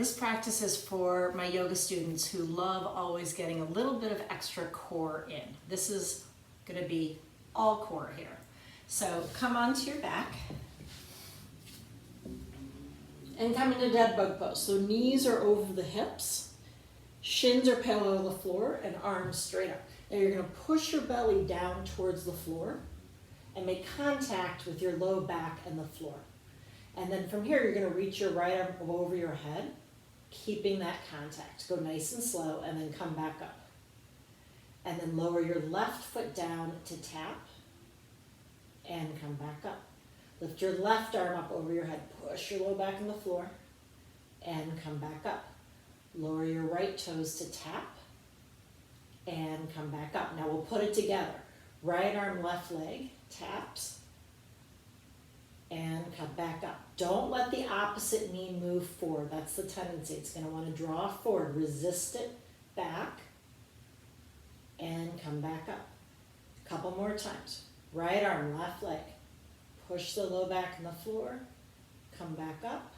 This practice is for my yoga students who love always getting a little bit of extra core in. This is going to be all core here. So come onto your back and come into dead bug pose. So knees are over the hips, shins are parallel to the floor, and arms straight up. Now you're going to push your belly down towards the floor and make contact with your low back and the floor. And then from here, you're going to reach your right arm over your head, keeping that contact. Go nice and slow, and then come back up. And then lower your left foot down to tap, and come back up. Lift your left arm up over your head, push your low back on the floor, and come back up. Lower your right toes to tap, and come back up. Now we'll put it together. Right arm, left leg, taps, and come back up. Don't let the opposite knee move forward. That's the tendency. It's going to want to draw forward. Resist it back and come back up. A couple more times. Right arm, left leg. Push the low back on the floor. Come back up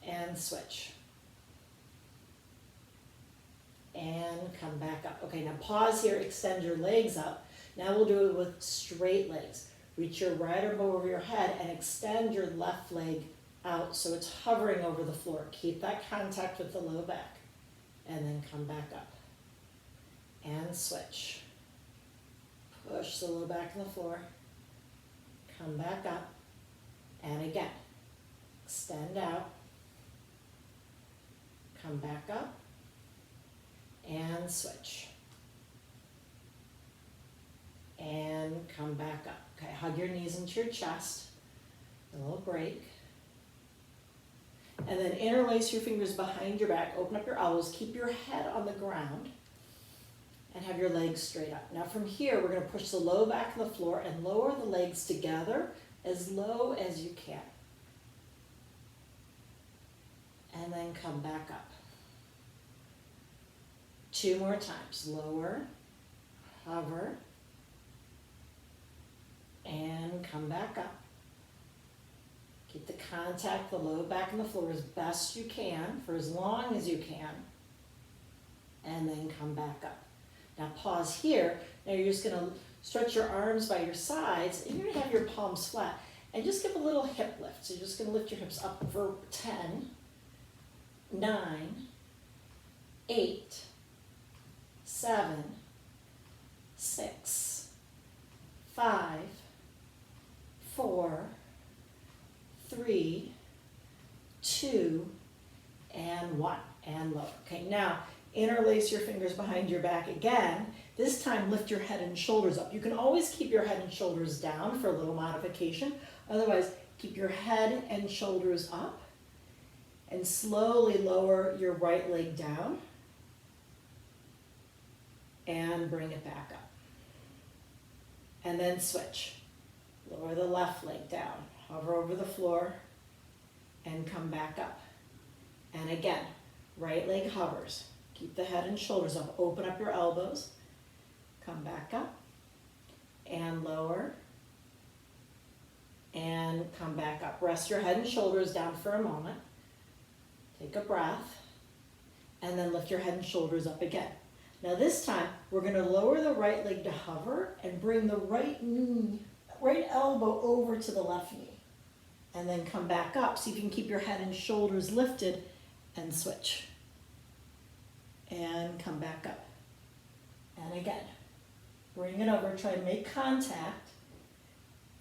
and switch. And come back up. Okay, now pause here. Extend your legs up. Now we'll do it with straight legs. Reach your right arm over your head and extend your left leg out so it's hovering over the floor. Keep that contact with the low back. And then come back up. And switch. Push the low back on the floor. Come back up. And again. Extend out. Come back up. And switch. And come back up. Okay, hug your knees into your chest. A little break. And then interlace your fingers behind your back. Open up your elbows. Keep your head on the ground. And have your legs straight up. Now from here, we're going to push the low back on the floor and lower the legs together as low as you can. And then come back up. 2 more times. Lower, hover, and come back up. Keep the contact, the low back on the floor as best you can, for as long as you can, and then come back up. Now pause here. Now you're just going to stretch your arms by your sides, and you're going to have your palms flat, and just give a little hip lift. So you're just going to lift your hips up for 10, 9, 8, 7, 6, 5, 4, 3, 2, and 1, and lower. Okay, now interlace your fingers behind your back again. This time lift your head and shoulders up. You can always keep your head and shoulders down for a little modification. Otherwise, keep your head and shoulders up and slowly lower your right leg down and bring it back up. And then switch. Lower the left leg down, hover over the floor, and come back up. And again, right leg hovers. Keep the head and shoulders up. Open up your elbows. Come back up and lower and come back up. Rest your head and shoulders down for a moment. Take a breath and then lift your head and shoulders up again. Now this time, we're going to lower the right leg to hover and bring the right elbow over to the left knee. And then come back up. See if you can keep your head and shoulders lifted and switch. And come back up. And again, bring it over, try to make contact.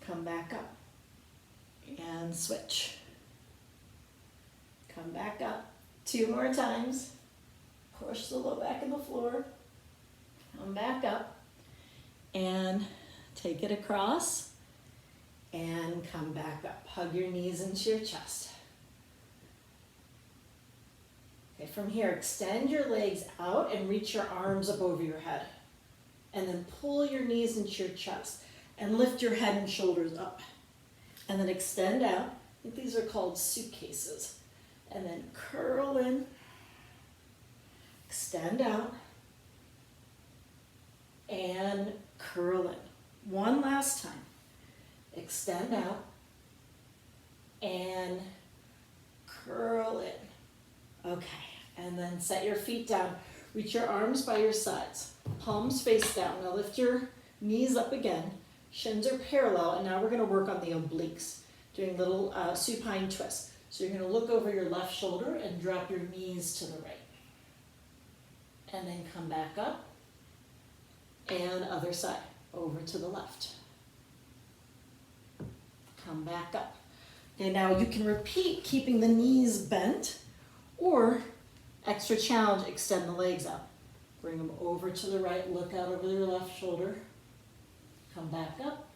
Come back up. And switch. Come back up. 2 more times. Push the low back on the floor. Come back up. And take it across. And come back up. Hug your knees into your chest. Okay, from here, extend your legs out and reach your arms up over your head. And then pull your knees into your chest and lift your head and shoulders up. And then extend out. I think these are called suitcases. And then curl in. Extend out. And curl in. One last time. Extend out. And curl in. Okay, and then set your feet down. Reach your arms by your sides. Palms face down. Now lift your knees up again. Shins are parallel, and now we're going to work on the obliques, doing little supine twists. So you're going to look over your left shoulder and drop your knees to the right. And then come back up. And other side, over to the left. Come back up. Okay, now you can repeat keeping the knees bent, or extra challenge, extend the legs out. Bring them over to the right, look out over your left shoulder. Come back up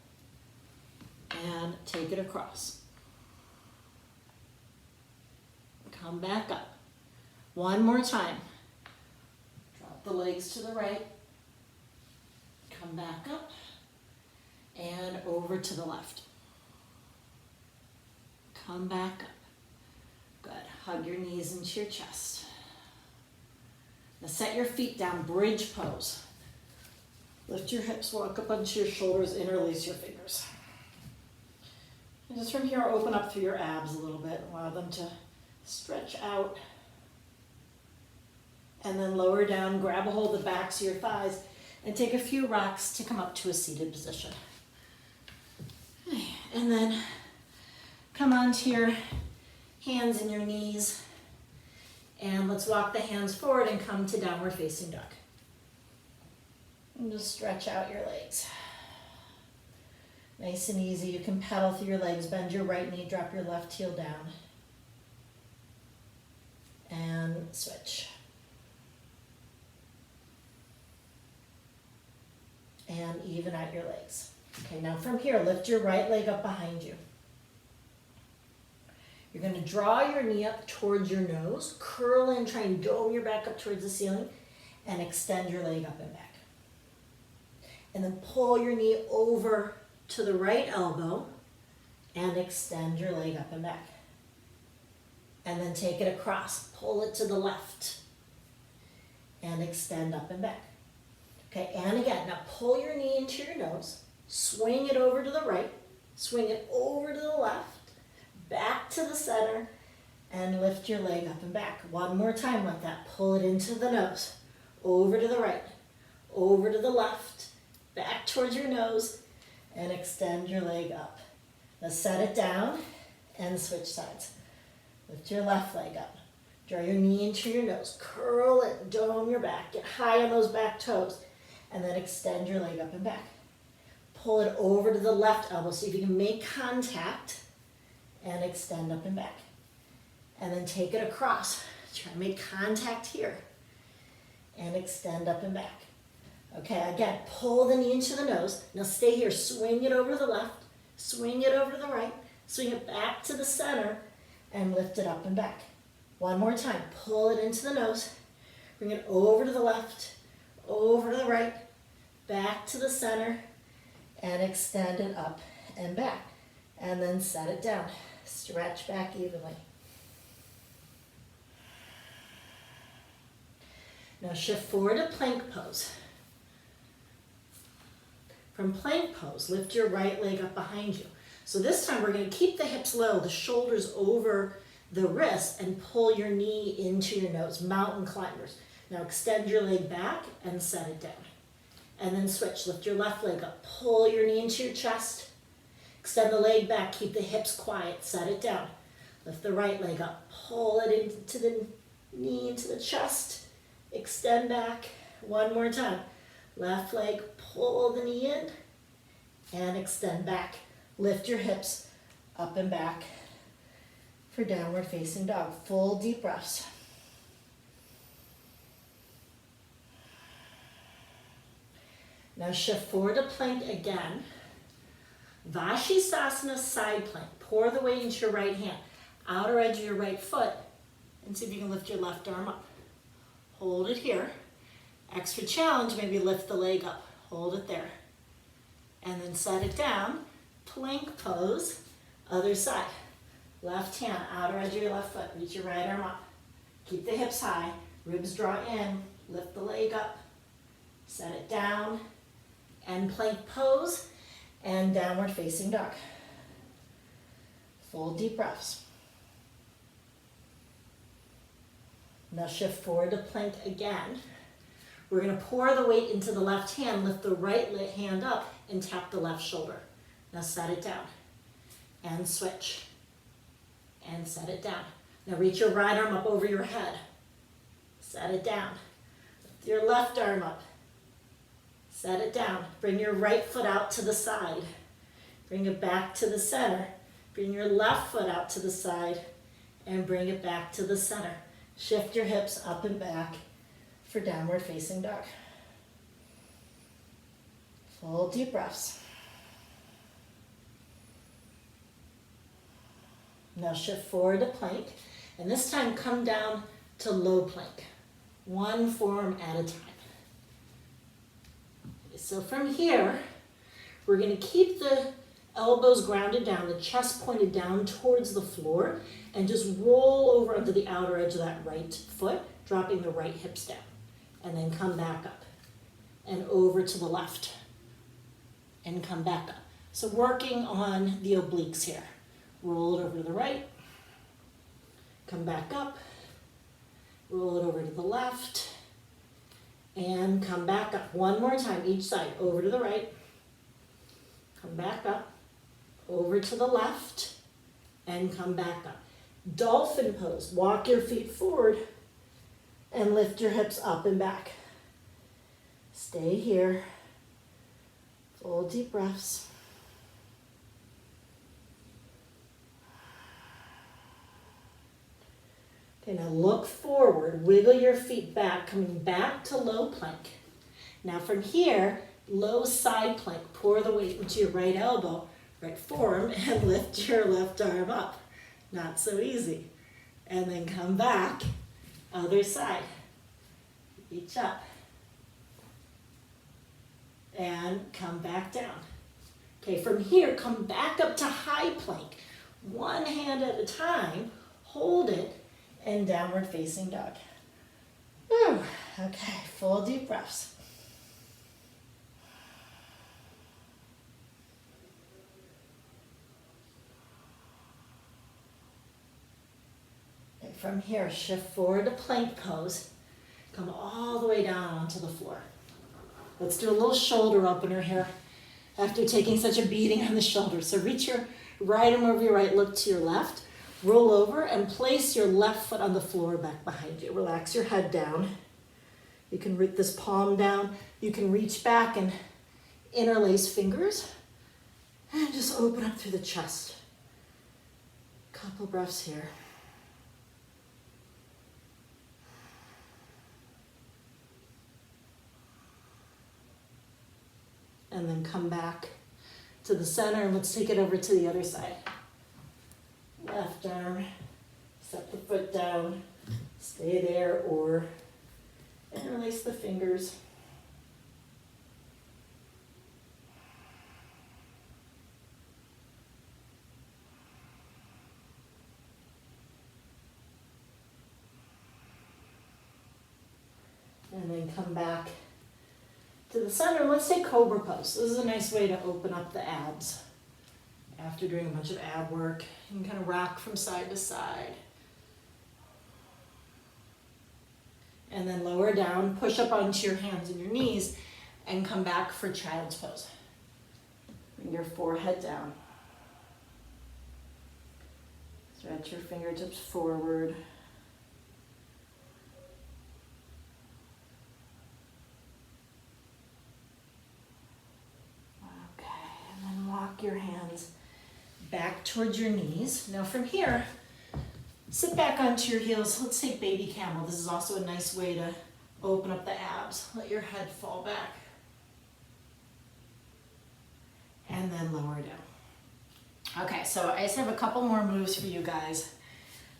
and take it across. Come back up. One more time. Drop the legs to the right. Come back up and over to the left. Come back up. Good. Hug your knees into your chest. Now set your feet down, bridge pose. Lift your hips, walk up onto your shoulders, interlace your fingers. And just from here, open up through your abs a little bit. Allow them to stretch out. And then lower down, grab a hold of the backs of your thighs, and take a few rocks to come up to a seated position. And then come onto your hands and your knees. And let's walk the hands forward and come to downward facing dog. And just stretch out your legs. Nice and easy. You can pedal through your legs. Bend your right knee, drop your left heel down. And switch. And even out your legs. Okay, now from here, lift your right leg up behind you. You're going to draw your knee up towards your nose, curl in, try and dome your back up towards the ceiling, and extend your leg up and back. And then pull your knee over to the right elbow and extend your leg up and back. And then take it across, pull it to the left and extend up and back. Okay, and again, now pull your knee into your nose, swing it over to the right, swing it over to the left, back to the center, and lift your leg up and back. One more time like that. Pull it into the nose, over to the right, over to the left, back towards your nose, and extend your leg up. Now set it down and switch sides. Lift your left leg up. Draw your knee into your nose. Curl it, dome your back. Get high on those back toes. And then extend your leg up and back. Pull it over to the left elbow. See if you can make contact and extend up and back. And then take it across. Try to make contact here. And extend up and back. Okay, again, pull the knee into the nose. Now stay here. Swing it over to the left. Swing it over to the right. Swing it back to the center. And lift it up and back. One more time. Pull it into the nose. Bring it over to the left. Over to the right. Back to the center. And extend it up and back. And then set it down. Stretch back evenly. Now shift forward to plank pose. From plank pose, lift your right leg up behind you. So this time we're going to keep the hips low, the shoulders over the wrists, and pull your knee into your nose, mountain climbers. Now extend your leg back and set it down. And then switch, lift your left leg up, pull your knee into your chest, extend the leg back, keep the hips quiet, set it down. Lift the right leg up, pull it into the knee, into the chest, extend back. One more time. Left leg, pull the knee in and extend back. Lift your hips up and back for downward facing dog. Full deep breaths. Now shift forward to plank again. Vashisthasana side plank. Pour the weight into your right hand. Outer edge of your right foot. And see if you can lift your left arm up. Hold it here. Extra challenge, maybe lift the leg up. Hold it there. And then set it down. Plank pose. Other side. Left hand, outer edge of your left foot. Reach your right arm up. Keep the hips high. Ribs draw in. Lift the leg up. Set it down. And plank pose. And downward facing dog. Full deep breaths. Now shift forward to plank again. We're gonna pour the weight into the left hand, lift the right hand up, and tap the left shoulder. Now set it down, and switch, and set it down. Now reach your right arm up over your head. Set it down. Lift your left arm up. Set it down. Bring your right foot out to the side. Bring it back to the center. Bring your left foot out to the side and bring it back to the center. Shift your hips up and back for downward facing dog. Full deep breaths. Now shift forward to plank, and this time come down to low plank. One form at a time. So from here, we're going to keep the elbows grounded down, the chest pointed down towards the floor, and just roll over onto the outer edge of that right foot, dropping the right hips down. And then come back up and over to the left and come back up. So working on the obliques here. Roll it over to the right, come back up, roll it over to the left, and come back up. One more time, each side, over to the right, come back up, over to the left, and come back up. Dolphin pose, walk your feet forward and lift your hips up and back. Stay here, full deep breaths. Okay, now look forward, wiggle your feet back, coming back to low plank. Now from here, low side plank, pour the weight into your right elbow, right forearm, and lift your left arm up. Not so easy. And then come back, other side. Reach up. And come back down. Okay, from here, come back up to high plank. One hand at a time, hold it, and downward facing dog. Whew. Okay, full deep breaths. Okay, from here, shift forward to plank pose. Come all the way down onto the floor. Let's do a little shoulder opener here after taking such a beating on the shoulder. So reach your right arm over your right, look to your left. Roll over and place your left foot on the floor back behind you. Relax your head down. You can root this palm down. You can reach back and interlace fingers. And just open up through the chest. Couple breaths here. And then come back to the center and let's take it over to the other side. Left arm, set the foot down, stay there, or interlace the fingers. And then come back to the center. Let's take cobra pose. This is a nice way to open up the abs. After doing a bunch of ab work, you can kind of rock from side to side. And then lower down, push up onto your hands and your knees, and come back for child's pose. Bring your forehead down. Stretch your fingertips forward. Okay, and then walk your hands back towards your knees. Now from here, sit back onto your heels. Let's take baby camel. This is also a nice way to open up the abs. Let your head fall back. And then lower down. Okay, so I just have a couple more moves for you guys,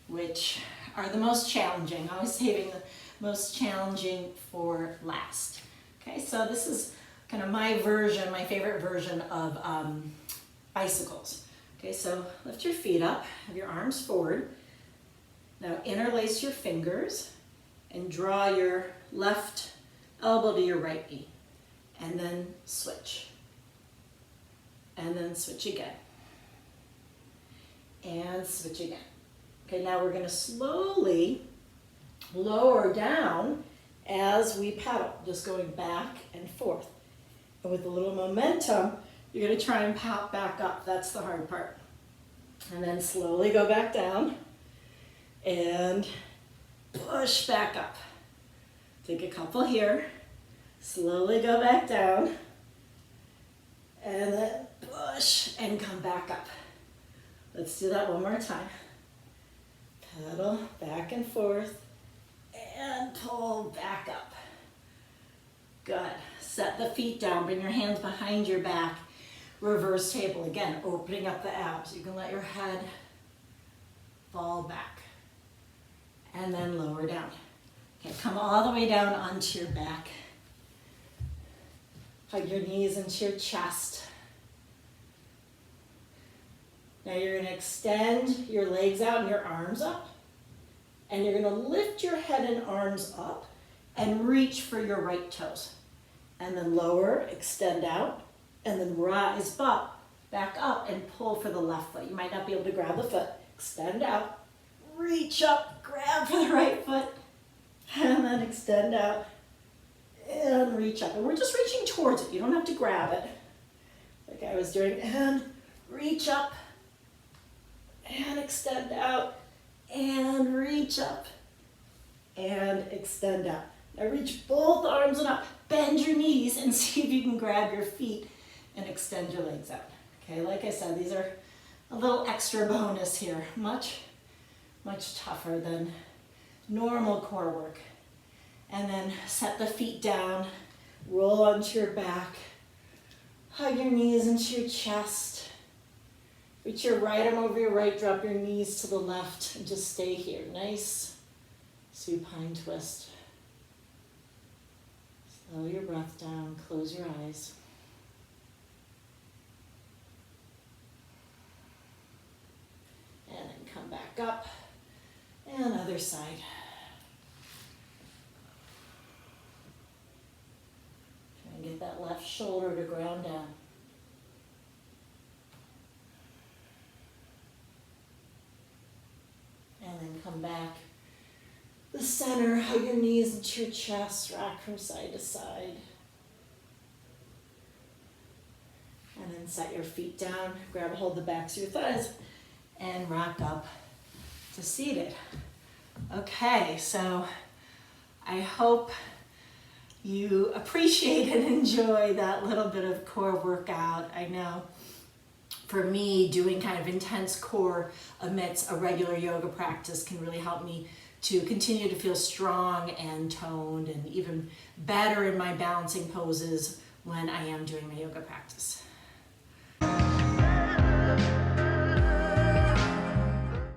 which are the most challenging. I was saving the most challenging for last. Okay, so this is kind of my version, my favorite version of bicycles. Okay, so lift your feet up, have your arms forward. Now interlace your fingers and draw your left elbow to your right knee. And then switch. And then switch again. And switch again. Okay, now we're going to slowly Lower down as we paddle, just going back and forth. And with a little momentum, you're gonna try and pop back up. That's the hard part. And then slowly go back down and push back up. Take a couple here, slowly go back down, and then push and come back up. Let's do that one more time. Pedal back and forth and pull back up. Good. Set the feet down, bring your hands behind your back. Reverse table, again, opening up the abs. You can let your head fall back and then lower down. Okay, come all the way down onto your back. Hug your knees into your chest. Now you're going to extend your legs out and your arms up. And you're going to lift your head and arms up and reach for your right toes. And then lower, extend out, and then rise up, back up, and pull for the left foot. You might not be able to grab the foot. Extend out, reach up, grab for the right foot, and then extend out and reach up. And we're just reaching towards it. You don't have to grab it like I was doing. And reach up and extend out and reach up and extend out. Now reach both arms and up. Bend your knees and see if you can grab your feet and extend your legs out. Okay, like I said, these are a little extra bonus here. Much tougher than normal core work. And then set the feet down, roll onto your back, hug your knees into your chest. Reach your right arm over your right, drop your knees to the left, and just stay here. Nice supine twist. Slow your breath down, close your eyes. And then come back up, and other side. Try and get that left shoulder to ground down. And then come back. The center, hug your knees into your chest, rock from side to side. And then set your feet down, grab a hold of the backs of your thighs, and rock up to seated. Okay, so I hope you appreciate and enjoy that little bit of core workout. I know for me, doing kind of intense core amidst a regular yoga practice can really help me to continue to feel strong and toned and even better in my balancing poses when I am doing my yoga practice.